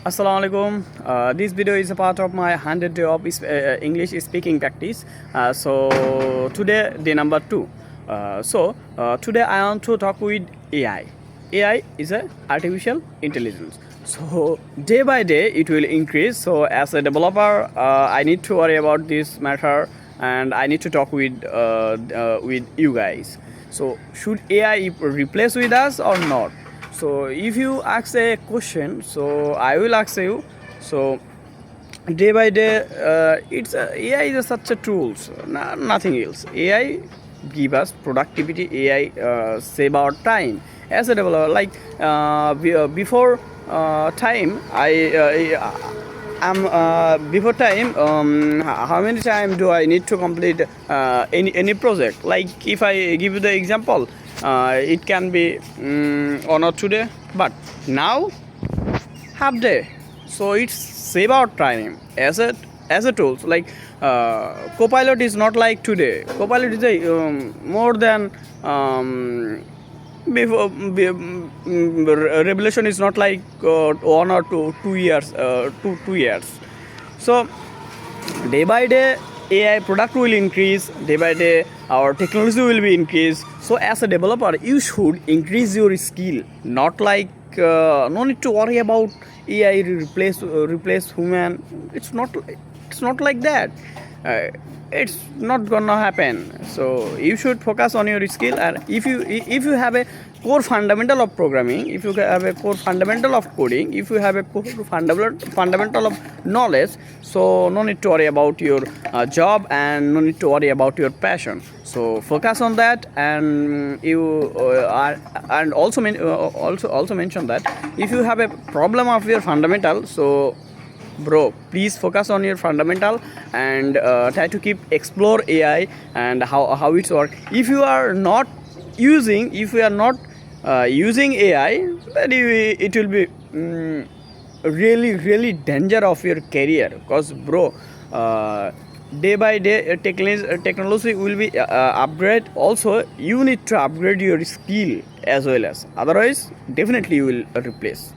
Assalamu alaikum. This video is a part of my 100 day of English speaking practice. So today day number 2. Today I want to talk with AI. AI is a artificial intelligence. So day by day it will increase. So as a developer, I need to worry about this matter, and I need to talk with you guys. So should AI replace with us or not? So if you ask a question, so I will ask you. So day by day, AI is such a tools, nothing else. AI give us productivity. AI save our time as a developer. Like before time, before time. How many time do I need to complete any project? Like if I give you the example. It can be 1 or 2 days, but now half day. So it's save our time as a tool. So like Copilot is not like today. Copilot is a more than before. Revolution is not like 1 or 2 years. 2 years. So day by day AI product will increase. Day by day our technology will be increased. So as a developer, you should increase your skill. Not like no need to worry about AI replace human. It's not like that. It's not gonna happen. So you should focus on your skill. And if you have a core fundamental of programming, if you have a core fundamental of coding, if you have a core fundamental of knowledge, so no need to worry about your job, and no need to worry about your passion. So focus on that, and you and also mention that if you have a problem of your fundamental, so bro, please focus on your fundamental, and try to keep explore AI and how it's work. If you are not using AI, then it will be really danger of your career. Because bro, day by day technology will be upgrade. Also you need to upgrade your skill as well. As otherwise definitely you will replace.